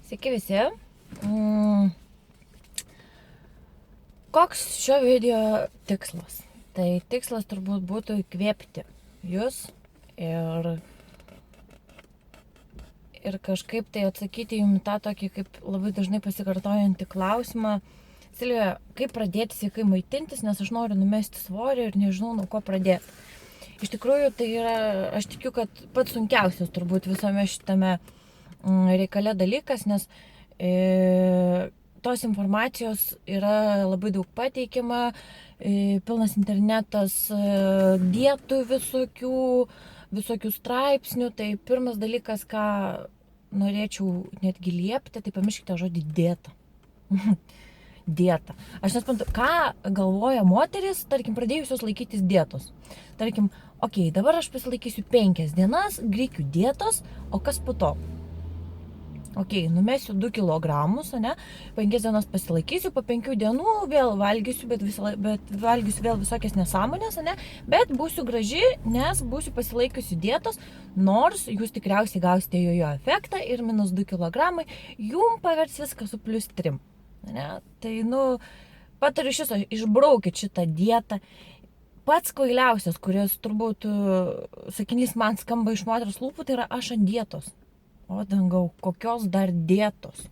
Sveiki visi. Mm, Koks šio video tikslas? Tai tikslas turbūt būtų įkvėpti jūs ir kažkaip tai atsakyti jums tą tokį kaip labai dažnai pasikartojantį klausimą. Silvija, kaip pradėti sveikai maitintis, nes aš noriu numesti svorį ir nežinau, nuo ko pradėti. Iš tikrųjų, tai yra, aš tikiu, kad pats sunkiausias turbūt visame šitame reikale dalykas, nes tos informacijos yra labai daug pateikiama, pilnas internetas dietų visokių straipsnių. Tai pirmas dalykas, ką norėčiau netgi liepti, tai pamirškite žodį dieta. Dieta. Aš nesuprantu, ką galvoja moteris, tarkim, pradėjusios laikytis dietos. Tarkim, dabar aš pasilaikysiu 5 dienas grikių dietos, o kas po to? Numesiu 2 kilogramus, 5 dienas pasilaikysiu, po 5 dienų vėl valgysiu, bet valgysiu vėl visokias nesąmonės, bet būsiu graži, nes būsiu pasilaikiusi dietos, nors jūs tikriausiai gausite jojo efektą ir minus 2 kilogramai, jum pavers viską su plus 3. Tai, patariu šitą, išbraukit šitą dietą. Pats kvailiausias, kuris turbūt sakinys man skamba iš moters lūpų, tai yra aš ant dietos. O dangau, kokios dar dietos?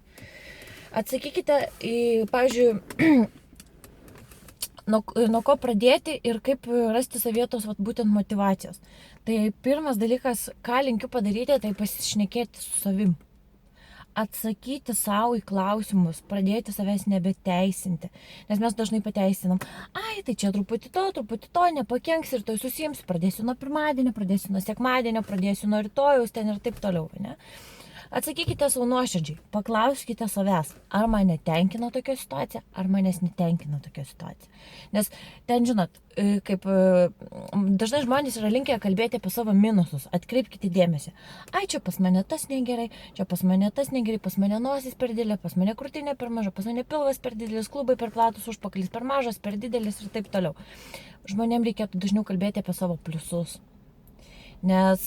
Atsakykite, pavyzdžiui, nuo ko pradėti ir kaip rasti savietos būtent motyvacijos. Tai pirmas dalykas, ką linkiu padaryti, tai pasišnekėti su savim. Atsakyti savo į klausimus, pradėti savęs nebeteisinti. Nes mes dažnai pateisinam, tai čia truputį to, nepakenks ir to susijimsiu, pradėsiu nuo pirmadienio, pradėsiu nuo sekmadienio, pradėsiu nuo rytojaus, ten ir taip toliau. Atsakykite savo nuoširdžiai, paklauskite savęs, ar mane tenkina tokia situacija, ar manęs netenkina tokia situacija. Nes ten, žinot, kaip dažnai žmonės yra linkę kalbėti apie savo minusus, atkreipkite dėmesį. Čia pas mane tas negerai, čia pas mane tas negerai, pas mane nosis per didelė, pas mane krūtinė per maža, pas mane pilvas per didelis, klubai per platus, užpakalis per mažas, per didelis ir taip toliau. Žmonėms reikėtų dažniau kalbėti apie savo pliusus. Nes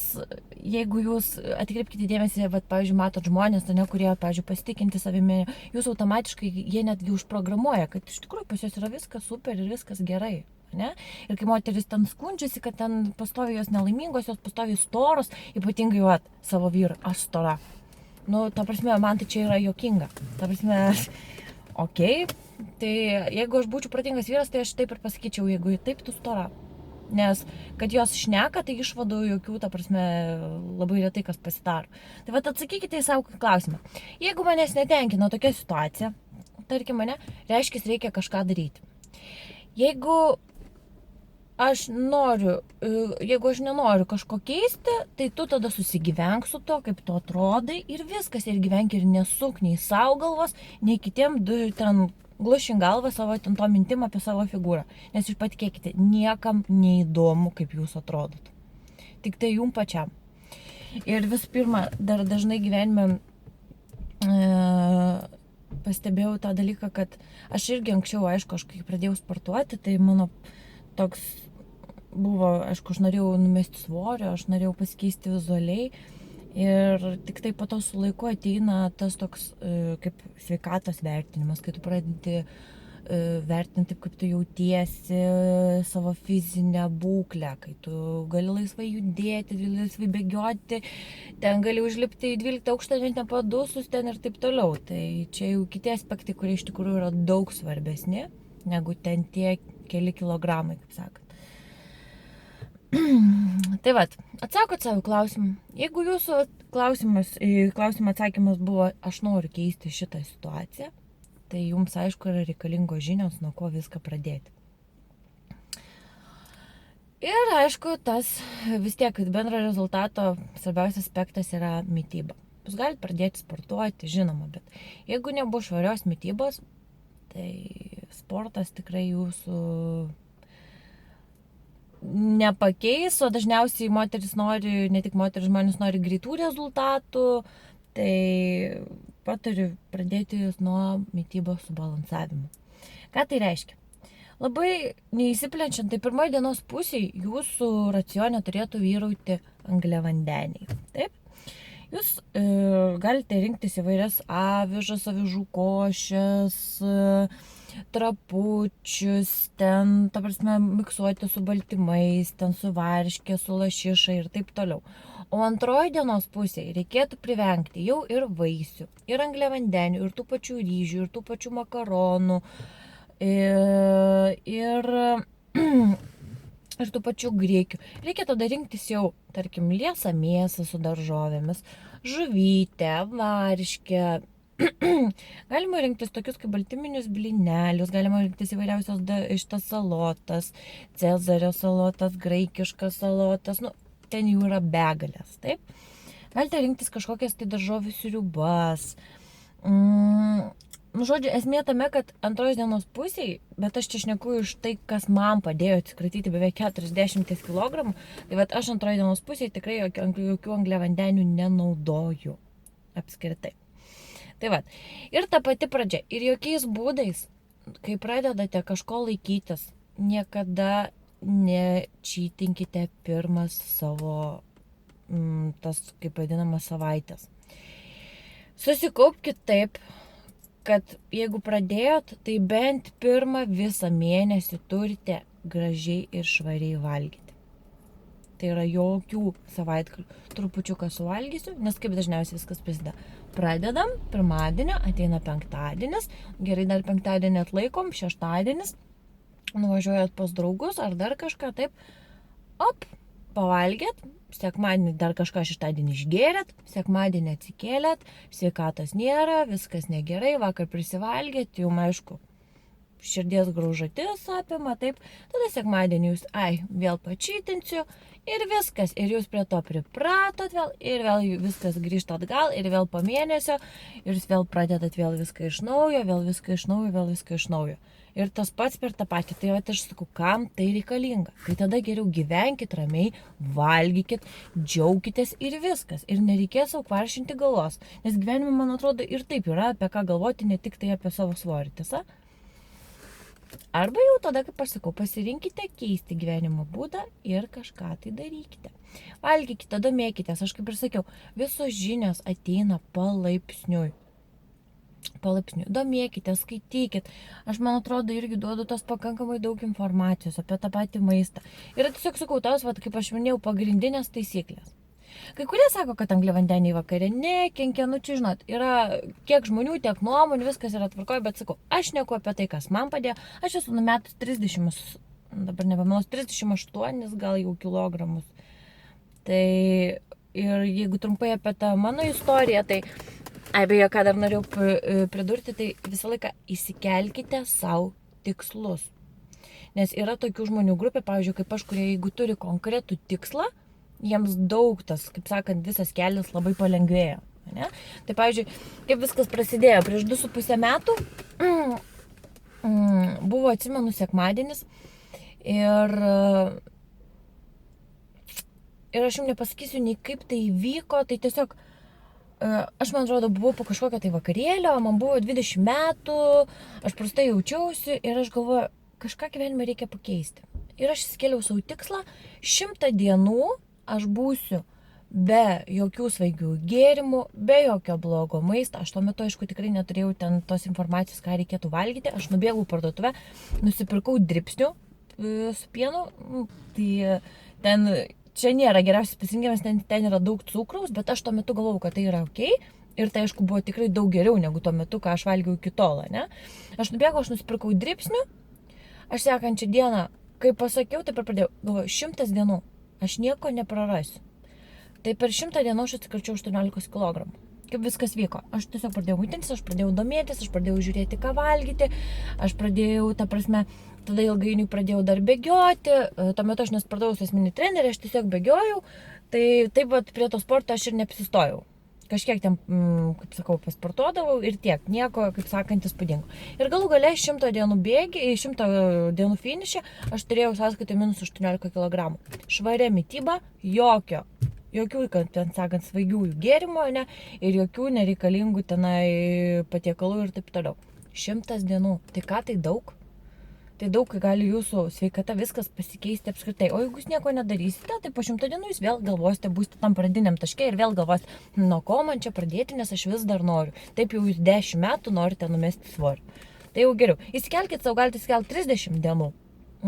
jeigu jūs atkreipkite dėmesį, pavyzdžiui, matot žmonės, kurie, pavyzdžiui, pasitikinti savimi, jūs automatiškai jie netgi užprogramuoja, kad iš tikrųjų pas jos yra viskas super ir viskas gerai. Ir kai moteris ten skundžiasi, kad ten pastovi jos nelaimingos, jos pastovi storos, ypatingai savo vyrą, aš stora. Ta prasme, man tai čia yra juokinga. Ta prasme, tai jeigu aš būčiau protingas vyras, tai aš taip ir pasakyčiau, jeigu taip, tu stora. Nes, kad jos šneka, tai išvadų jokių, ta prasme, labai retai kas pasidaro. Tai atsakykite į savo klausimą. Jeigu manęs netenkina tokia situacija, tarkim reiškia, reikia kažką daryti. Jeigu aš nenoriu kažko keisti, tai tu tada susigyvenk su to, kaip tu atrodai ir viskas, ir gyvenk ir nesuk nei savo galvos, nei kitiem ten glušink galvą savo tom mintim apie savo figūrą. Nes patikėkite, niekam neįdomu, kaip jūs atrodot. Tik tai jum pačiam. Ir vis pirma, dar dažnai gyvenime pastebėjau tą dalyką, kad aš irgi anksčiau, aišku, kai pradėjau sportuoti, tai mano toks buvo, aišku, aš norėjau numesti svorio, aš norėjau pasikeisti vizualiai. Ir tik tai po to su laiku ateina tas toks kaip sveikatos vertinimas, kai tu pradedi vertinti, kaip tu jautiesi, savo fizinę būklę, kai tu gali laisvai judėti, gali laisvai bėgioti, ten gali užlipti į 12 aukštą, net nepadusus ten ir taip toliau. Tai čia jau kiti aspektai, kurie iš tikrųjų yra daug svarbesni, negu ten tie keli kilogramai, kaip sakant. Tai atsakot savo klausimą. Jeigu jūsų klausimą atsakymas buvo, aš noriu keisti šitą situaciją, tai jums aišku yra reikalingos žinios, nuo ko viską pradėti. Ir aišku, tas vis tiek bendro rezultato svarbiausias aspektas yra mityba. Jūs galite pradėti sportuoti, žinoma, bet jeigu nebus švarios mitybos, tai sportas tikrai jūsų nepakeis, o dažniausiai moteris nori, ne tik moteris, žmonės nori greitų rezultatų, tai patariu pradėti nuo mitybos subalansavimo. Ką tai reiškia? Labai neįsiplenčiant, tai pirmoji dienos pusėje jūsų racione turėtų vyrauti angliavandeniai. Taip? Jūs galite rinktis įvairias avižas, avižų košės, trapučius, ten, ta prasme, miksuoti su baltymais, ten su varškė, su lašiša ir taip toliau. O antroji dienos pusėje reikėtų privengti jau ir vaisių, ir angliavandenių, ir tų pačių ryžių, ir tų pačių makaronų, ir tų pačių griekių. Reikia tada rinktis jau, tarkim, liesą mėsą su daržovėmis, žuvytę, varškę. Galima rinktis tokius kaip baltyminius blynelius, galima rinktis įvairiausios šitas salotas, cezario salotas, graikiškas salotas, ten jų yra begalės, taip. Galite rinktis kažkokias tai daržovių sriubas. Žodžiu, esmė tame, kad antros dienos pusėje, bet aš čia šneku iš tai, kas man padėjo atsikratyti beveik 40 kg, tai vat aš antroji dienos pusėje tikrai jokių angliavandenių nenaudoju apskritai. Tai vat, ir ta pati pradžia, ir jokiais būdais, kai pradedate kažko laikytis, niekada nečytinkite pirmas savo, tas kaip vadinamas savaitės. Susikaupkite taip, kad jeigu pradėjot, tai bent pirmą visą mėnesį turite gražiai ir švariai valgyti. Tai yra jokių savaitgalių. Trupučiuką suvalgysiu, nes kaip dažniausiai viskas prasideda. Pradedam pirmadienį, ateina penktadienis, gerai dar penktadienį atlaikom, šeštadienis, nuvažiuojat pas draugus ar dar kažką, taip, pavalgėt, sekmadienį dar kažką šeštadienį išgėrėt, sekmadienį atsikėlėt, sveikatos nėra, viskas negerai, vakar prisivalgėt, jau aišku, širdies graužatis apima, taip, tada sekmadienį jūs, vėl pačytinsiu ir viskas, ir jūs prie to pripratot vėl, ir vėl viskas grįžta atgal, ir vėl po mėnesio, ir jūs vėl pradedat vėl viską iš naujo, vėl viską iš naujo, vėl viską iš naujo. Ir tas pats per tą patį, tai aš sakau, kam tai reikalinga. Tai tada geriau gyvenkit ramiai, valgykit, džiaukitės ir viskas. Ir nereikės savo kvaršinti galvos. Nes gyvenime, man atrodo, ir taip yra apie ką galvoti, ne tik tai apie savo svorį, tiesa? Arba jau tada, kaip aš sakau, pasirinkite keisti gyvenimo būdą ir kažką tai darykite. Valgykite, domėkitės, aš kaip ir sakiau, visos žinios ateina palaipsniui. Domėkite, skaitykit. Aš, man atrodo, irgi duodu tos pakankamai daug informacijos apie tą patį maistą. Ir tiesiog sakau, tos, kaip aš minėjau, pagrindinės taisyklės. Kai kurie sako, kad angliavandeniai vakare nekenkia, čia žinot, yra kiek žmonių, tiek nuomonių, viskas yra tvarkoje, bet sakau, aš neku apie tai, kas man padėjo. Aš esu numetus 38 gal jau kilogramus. Tai ir jeigu trumpai apie tą mano istoriją, tai beje, ką dar norėjau pridurti, tai visą laiką įsikelkite savo tikslus. Nes yra tokių žmonių grupė, pavyzdžiui, kaip aš, kurie jeigu turi konkretų tikslą, jiems daug tas, kaip sakant, visas kelias labai palengvėjo. Ne? Tai, pavyzdžiui, kaip viskas prasidėjo, prieš 2,5 metų buvo, atsimenu, sekmadienis ir aš jums nepasakysiu nei kaip tai įvyko, tai tiesiog aš, man atrodo, buvau po kažkokio tai vakarėlio, man buvo 20 metų, aš prastai jaučiausi ir aš galvoju, kažką gyvenime reikia pakeisti. Ir aš įsikėliau savo tikslą, 100 dienų aš būsiu be jokių svaigių gėrimų, be jokio blogo maisto. Aš tuo metu, aišku, tikrai neturėjau ten tos informacijos, ką reikėtų valgyti. Aš nubėgau parduotuvę, nusipirkau dribsnių su pienu, tai ten... Čia nėra geriausias pasirinkimas, ten yra daug cukraus, bet aš tuo metu galvojau, kad tai yra ok. Ir tai, aišku, buvo tikrai daug geriau negu tuo metu, ką aš valgiau iki tol, ne? Aš nubėgau, aš nusipirkau dribsnių. Aš sekančią dieną, kai pasakiau, tai pradėjau, galvoju, 100 dienų, aš nieko neprarasiu. Tai per 100 dienų aš atsikračiau 18 kg. Kaip viskas vyko. Aš tiesiog pradėjau maitintis, aš pradėjau domėtis, aš pradėjau žiūrėti, ką valgyti. Aš pradėjau, ta prasme, tada ilgainiui pradėjau dar bėgioti. Tuo metu aš nespardavau su asmeninį trenerį, aš tiesiog bėgiojau. Tai taip pat prie to sporto aš ir neapsistojau. Kažkiek ten, kaip sakau, pasportuodavau ir tiek. Nieko, kaip sakant, įspūdingo. Ir galų gale 100 dienų bėgi, 100 dienų finiše aš turėjau sąskaitą minus 18 kg. Švaria mityba, jokių, ten sakant, svaigiųjų gėrimų, ne, ir jokių nereikalingų tenai patiekalų ir taip toliau. 100 dienų. Tai ką tai daug? tai daug gali jūsų sveikata viskas pasikeisti apskritai. O jeigu jūs nieko nedarysite, tai po 100 dienų jūs vėl galvosite, būsite tam pradiniam taške ir vėl galvosite, nuo ko man čia pradėti, nes aš vis dar noriu. Taip jau jūs 10 metų norite numesti svorį. Tai jau geriau. Įsikelkite savo, galite įsikelti 30 dienų.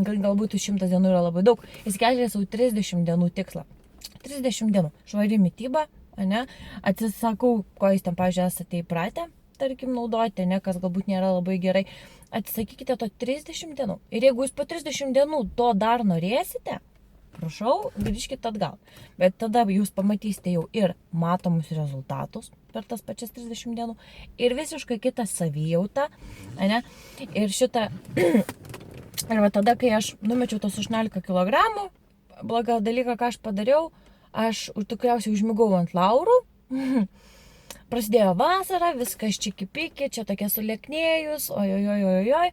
Galbūt 100 dienų yra labai daug. Įsikelkite savo 30 dienų tikslą. 30 dienų. Švari mityba, ne? Atsisakau, ko jūs ten, pavyzdžiui, esate įpratę, tarkim, naudoti, ne, kas galbūt nėra labai gerai. Atsisakykite to 30 dienų. Ir jeigu jūs po 30 dienų to dar norėsite, prašau, grįžkite atgal. Bet tada jūs pamatysite jau ir matomus rezultatus per tas pačias 30 dienų. Ir visiškai kitą savijautą, ne? Ir šitą... Ir va tada, kai aš numečiau tos 18 kg, blogą dalyką, ką aš padariau, aš tikriausiai užmigau ant laurų. Prasidėjo vasara, viskas čiki-piki, čia tokia sulieknėjus, ojojojojoj.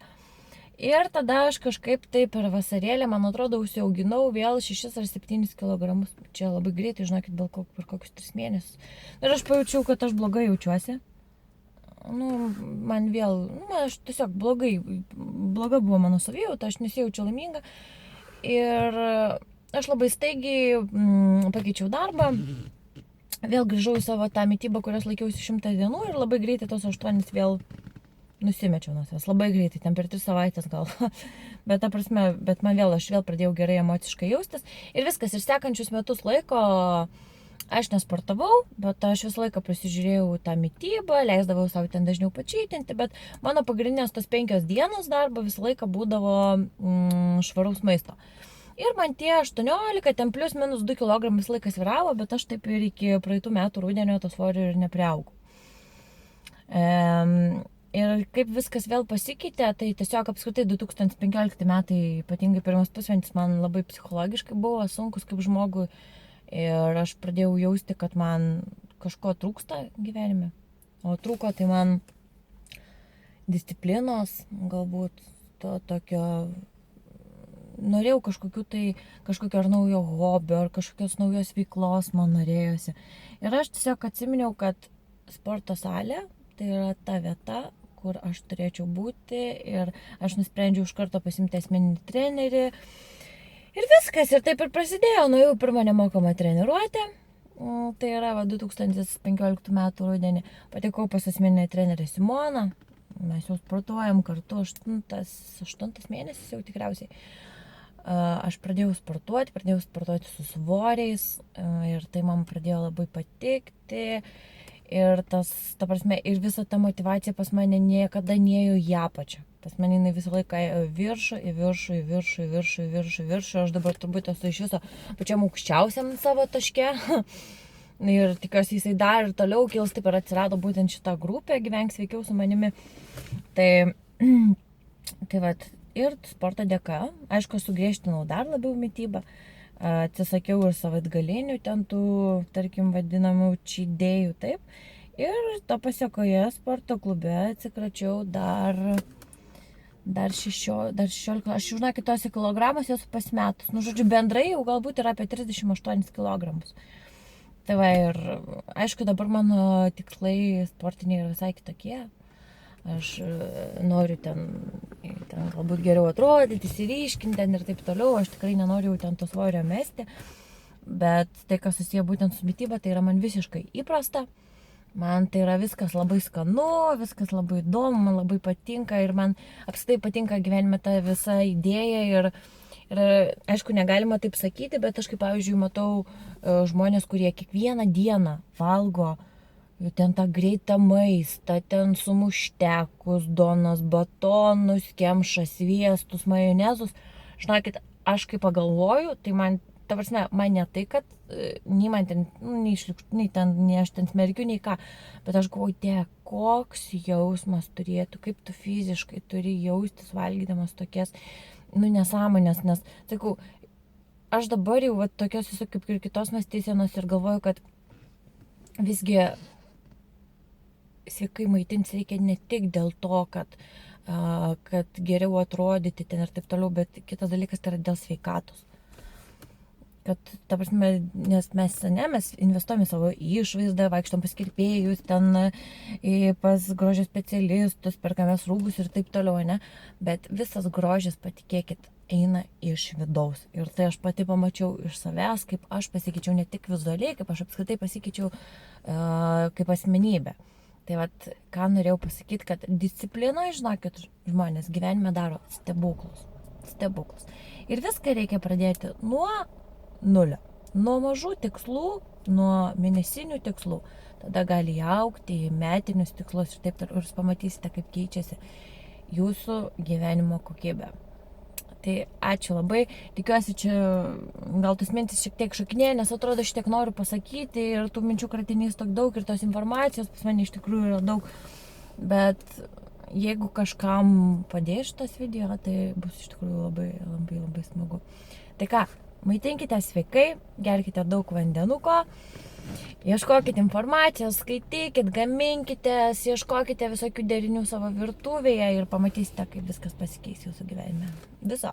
Ir tada aš kažkaip taip per vasarėlę, man atrodo, užsiauginau vėl 6 ar 7 kg. Čia labai greitai, žinokit, per kokius 3 mėnesius. Ir aš pajaučiau, kad aš blogai jaučiuosi. Man vėl, aš tiesiog bloga buvo mano savijauta, aš nesijaučiu laiminga. Ir aš labai staigiai pakeičiau darbą, vėl grįžau į savo tą mitybą, kurios laikiausi 100 dienų ir labai greitai tos 8 vėl nusimečiau nuo savęs. Labai greitai, ten per 3 savaitės gal. Bet aš vėl pradėjau gerai emociškai jaustis. Ir viskas, ir sekančius metus laiko aš nesportavau, bet aš visą laiką prisižiūrėjau tą mitybą, leisdavau savo ten dažniau pačytinti, bet mano pagrindinės tos 5 dienos darbo visą laiką būdavo švaraus maisto. Ir man tie 18, ten plius minus 2 kg visą laiką sviravo, bet aš taip ir iki praeitų metų rudenio to svorio ir nepriaugau. Ir kaip viskas vėl pasikeitė, tai tiesiog apskritai 2015 metai, ypatingai pirmas pusvalandis, man labai psichologiškai buvo sunkus kaip žmogui. Ir aš pradėjau jausti, kad man kažko trūksta gyvenime. O trūko tai man disciplinos, galbūt to tokio... Norėjau kažkokio ar naujo hobio, ar kažkokios naujos veiklos man norėjosi. Ir aš tiesiog atsiminiau, kad sporto salė tai yra ta vieta, kur aš turėčiau būti. Ir aš nusprendžiau iš karto pasimti asmeninį trenerį. Ir viskas, ir taip ir prasidėjo, nuėjau pirmą nemokamą treniruotę, tai yra 2015 metų rudenį, patekau pas asmeninę trenerę Simoną, mes jau sportuojam kartu 8 mėnesis jau tikriausiai. Aš pradėjau sportuoti su svoriais ir tai man pradėjo labai patikti. Ir ir visa ta motivacija pas mane niekada nėjo į apačią. Pas mane jinai visą laiką į viršų. Aš dabar turbūt esu iš viso pačiam aukščiausiam savo taške. Ir tikiuosi jisai dar ir toliau kils, taip ir atsirado būtent šitą grupę, gyvenk sveikiau su manimi. Tai vat, ir sporto dėka, aišku, sugriežtinau dar labiau mitybą. Atsisakiau ir savaitgalinių ten tų, tarkim, vadinamų čydėjų, taip. Ir to pasiekoje sporto klube atsikračiau dar 16, aš žinau, kitose kilogramus esu pasimetus. Žodžiu, bendrai jau galbūt yra apie 38 kilogramus. Tai va, ir aišku, dabar mano tikslai sportiniai yra visai kitokie. Aš noriu ten galbūt geriau atrodyti, įsiryškinti ten ir taip toliau. Aš tikrai nenoriu ten to svorio mesti. Bet tai, kas susiję būtent su mityba, tai yra man visiškai įprasta. Man tai yra viskas labai skanu, viskas labai įdomu, man labai patinka. Ir man apskritai patinka gyvenime ta visa idėja. Ir aišku, negalima taip sakyti, bet aš kaip, pavyzdžiui, matau žmonės, kurie kiekvieną dieną valgo ten tą greitą maistą, ten sumuštekus, donas, batonus, kemša, sviestus, majonezus. Žinokit, aš kai pagalvoju, tai man, ta prasme, man ne tai, kad nei man ten, nei aš ten smerkiu, nei ką, bet aš galvoju, koks jausmas turėtų, kaip tu fiziškai turi jaustis valgydamas tokias, nesąmonės, nes, sakau, aš dabar jau tokios viso kaip ir kitos mąstysenos ir galvoju, kad visgi sveikai maitintis reikia ne tik dėl to, kad geriau atrodyti ten ir taip toliau, bet kitas dalykas tai yra dėl sveikatos. Kad, ta prasme, nes mes investuojame į savo išvaizdą, vaikštom pas kirpėjus, ten pas grožio specialistus, perkamės rūbus ir taip toliau, ne? Bet visas grožis, patikėkit, eina iš vidaus. Ir tai aš pati pamačiau iš savęs, kaip aš pasikeičiau ne tik vizualiai, kaip aš apskritai pasikeičiau kaip asmenybė. Tai vat, ką norėjau pasakyti, kad disciplina, žinokit, žmonės gyvenime daro stebuklus. Stebuklus. Ir viską reikia pradėti nuo nulio. Nuo mažų tikslų, nuo mėnesinių tikslų. Tada gali augti į metinius tikslus ir taip toliau. Ir jūs pamatysite, kaip keičiasi jūsų gyvenimo kokybė. Tai ačiū labai. Tikiuosi, čia gal tos mintis šiek tiek šokinėja, nes atrodo, aš tiek noriu pasakyti ir tų minčių kratinys toks daug ir tos informacijos pas mane iš tikrųjų yra daug. Bet jeigu kažkam padės šitas video, tai bus iš tikrųjų labai, labai, labai smagu. Tai ką, maitinkite sveikai, gerkite daug vandenuko, ieškokite informacijos, skaitykite, gaminkite, ieškokite visokių derinių savo virtuvėje ir pamatysite, kaip viskas pasikeis jūsų gyvenime. Viso.